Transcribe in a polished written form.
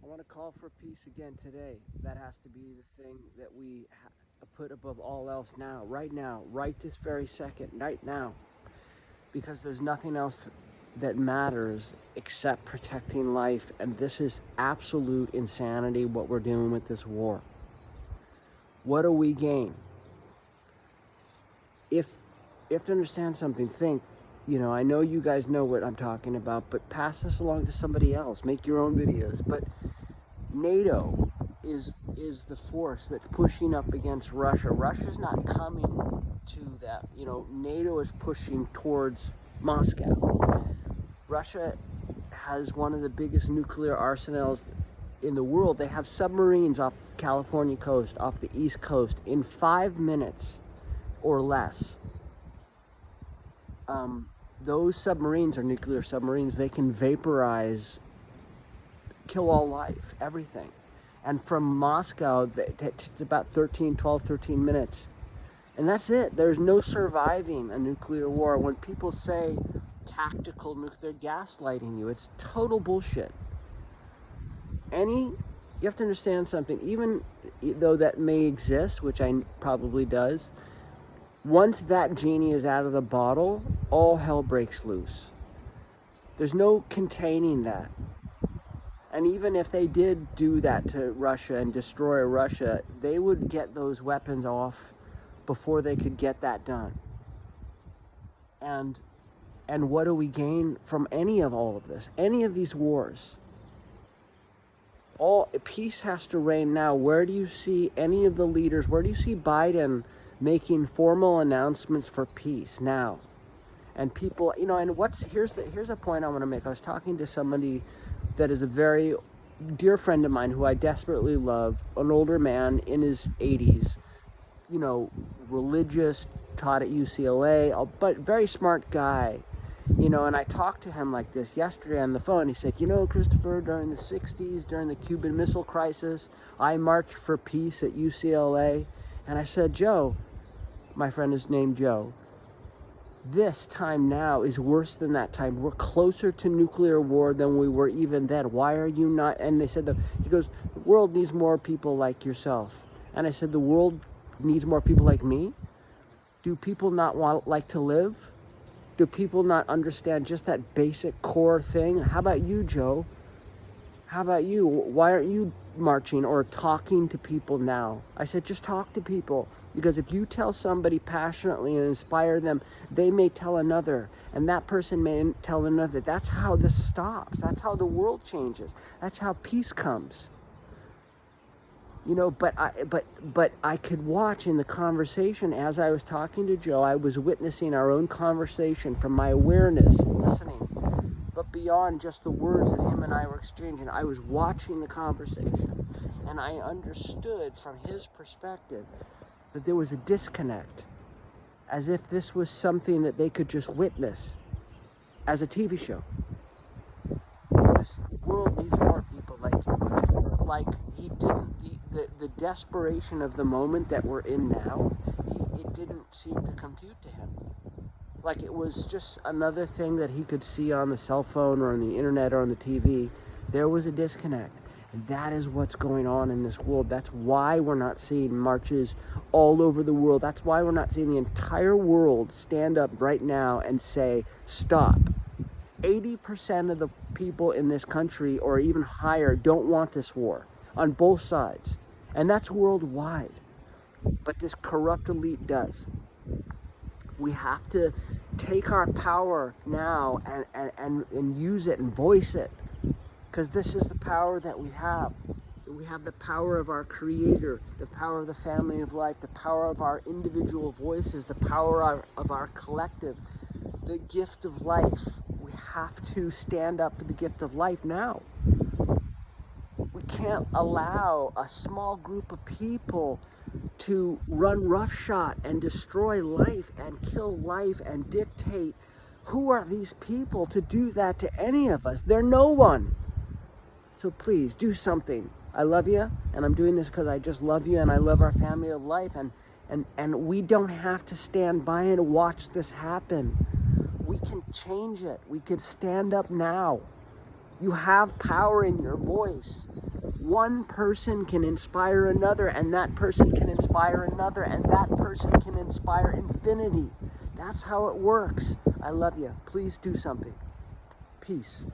I want to call for peace again today. That has to be the thing that we put above all else now, right this very second, right now. Because there's nothing else that matters except protecting life. And this is absolute insanity what we're doing with this war. What do we gain? If you have to understand something, think, I know you guys know what I'm talking about, but pass this along to somebody else. Make your own videos. But NATO is the force that's pushing up against Russia. Russia's not coming to that. NATO is pushing towards Moscow. Russia has one of the biggest nuclear arsenals in the world. They have submarines off California coast, off the East Coast, in 5 minutes or less. Those submarines are nuclear submarines. They can vaporize, kill all life, everything. And from Moscow, it's about 13 minutes. And that's it. There's no surviving a nuclear war. When people say tactical nuclear, they're gaslighting you. It's total bullshit. You have to understand something. Even though that may exist, which I probably does, once that genie is out of the bottle, all hell breaks loose. There's no containing that. And even if they did do that to Russia and destroy Russia, they would get those weapons off before they could get that done. And what do we gain from any of all of this? Any of these wars? Peace has to reign now. Where do you see any of the leaders? Where do you see Biden making formal announcements for peace now? And people, and here's a point I want to make. I was talking to somebody that is a very dear friend of mine who I desperately love, an older man in his 80s, religious, taught at UCLA, but very smart guy, and I talked to him like this yesterday on the phone. He said, Christopher, during the 60s, during the Cuban Missile Crisis, I marched for peace at UCLA. And I said, Joe, my friend is named Joe, this time now is worse than that time. We're closer to nuclear war than we were even then. Why are you not? And they said, he goes, the world needs more people like yourself. And I said, the world needs more people like me? Do people not like to live? Do people not understand just that basic core thing? How about you, Joe? How about you? Why aren't you marching or talking to people now? I said, just talk to people. Because if you tell somebody passionately and inspire them, they may tell another. And that person may tell another. That's how this stops. That's how the world changes. That's how peace comes. But I could watch in the conversation as I was talking to Joe. I was witnessing our own conversation from my awareness, listening. But beyond just the words that him and I were exchanging, I was watching the conversation. And I understood from his perspective that there was a disconnect. As if this was something that they could just witness as a TV show. The world needs more people like you, Christopher. Like he didn't, the desperation of the moment that we're in now, it didn't seem to compute to him. Like it was just another thing that he could see on the cell phone or on the internet or on the TV. There was a disconnect. And that is what's going on in this world. That's why we're not seeing marches all over the world. That's why we're not seeing the entire world stand up right now and say, stop. 80% of the people in this country, or even higher, don't want this war on both sides. And that's worldwide. But this corrupt elite does. We have to take our power now and use it and voice it. Because this is the power that we have. We have the power of our Creator, the power of the family of life, the power of our individual voices, the power of our collective, the gift of life. We have to stand up for the gift of life now. We can't allow a small group of people to run roughshod and destroy life and kill life and dictate. Who are these people to do that to any of us? They're no one. So please do something. I love you, and I'm doing this because I just love you and I love our family of life, and we don't have to stand by and watch this happen. We can change it. We can stand up now. You have power in your voice. one person can inspire another, and that person can inspire another, and that person can inspire infinity. That's how it works. I love you. Please do something. Peace.